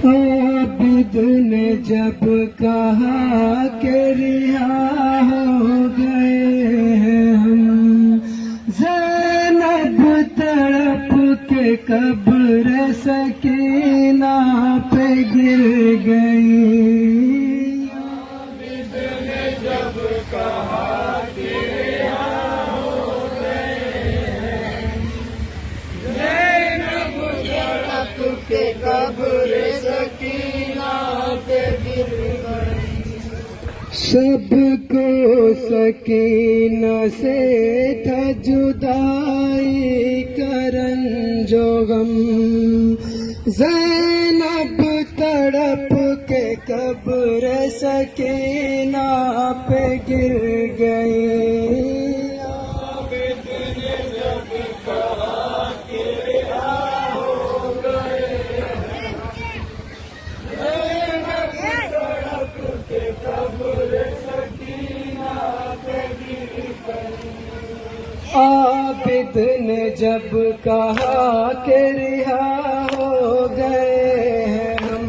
आबिद ने जब कहा कि रिहा हो गए हैं हम, ज़ैनब तड़प के कब्र सकीना पे गिर गई। आबिद ने जब कहा कि रिहा हो गए हैं, ज़ैनब तड़प के कब्र सकीना पे गिर गई। सबको सकीना से था जुदाई करन जो गम, ज़ैनब तड़प के कब्र सकीना पे गिर गई। आबिद ने जब कहा कि रिहा हो गए, ज़ैनब तड़प के कब्र सकीना पे गिर गई। आबिद ने जब कहा कि रिहा हो गए हैं हम,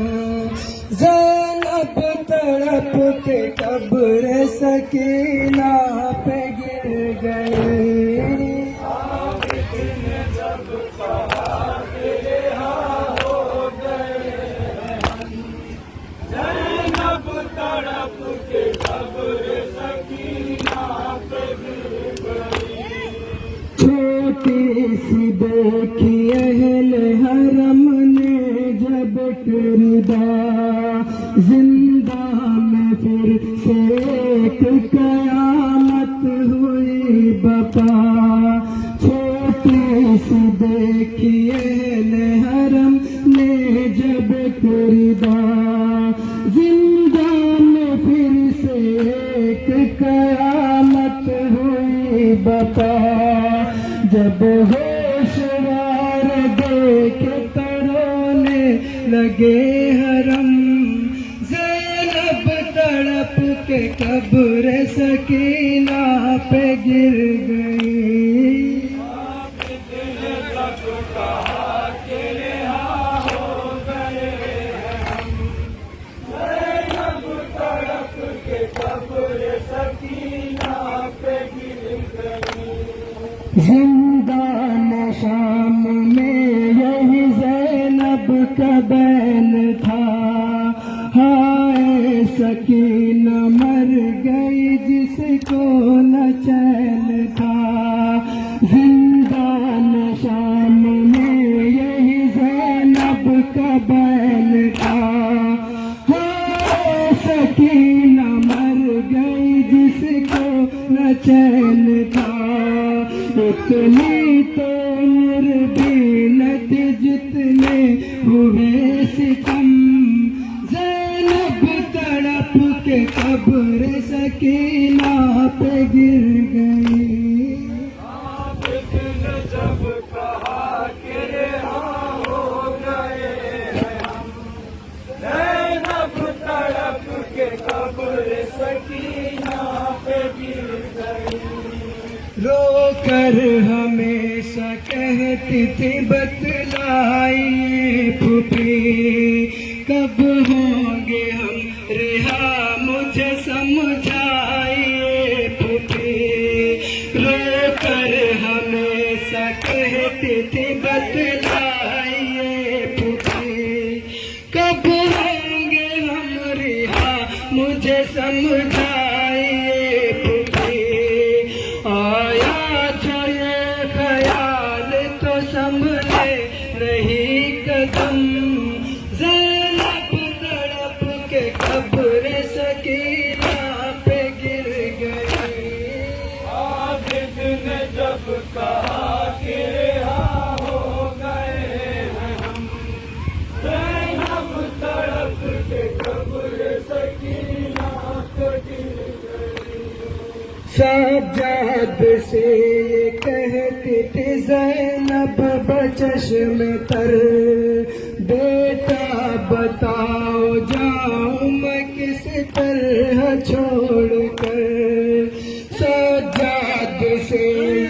ज़ैनब तड़प के कब्र सकीना पे गिर गई। आबिद ने जब कहा कि रिहा हो गए हैं हम, ज़ैनब तड़प के कब्र सकीना पे गिर गई। छोटी सी देखी अहले हरम ने जब किरदा, जिंदा में फिर से एक कयामत हुई बपा। छोटी सी देखी अहले हरम ने जब किरदा, जिंदा में फिर से एक कयामत हुई बपा। जब होशवार देख तरोने लगे हरम, ज़ैनब तड़प के कब्र सकीना पे गिर गई। आबिद ने जब कहा कि रिहा हो गए हैं हम, ज़ैनब तड़प के कब्र सकीना पे गिर गई। जिंदान शाम में यही ज़ैनब का बैन था, हाय सकीना मर गई जिसको न चैन था। जिंदान शाम में यही ज़ैनब का बैन था, हाय सकीना मर गई जिसको न चैन था। इतनी तो मुरबीनत जितने हुए सितम, ज़ैनब तड़प के कब्र सकीना पे गिर गई। आबिद ने जब कहा कि रिहा हो गए हैं हम, ज़ैनब तड़प के कब्र सकीना पे गिर गई। रोकर हमेशा कहती थी बतलाइए फूफी, कब होंगे हम रिहा मुझे समझाइए फूफी। रोकर हमेशा कहती थी बतलाइए फूफी, कब होंगे हम रिहा मुझे समझाइए फूफी। आया था ये ख्याल तो संभले नहीं कदम, ज़ैनब तड़प के कब्र सकीना पे गिर गई। आबिद ने जब कहा कि रिहा हो गए हैं हम, ज़ैनब तड़प के कब्र सकीना पे गिर गई। सज्जाद से ये कहती थी ज़ैनब बचश्म तर, बेटा बताओ जाऊं मैं किस तरह छोड़ कर। सज्जाद से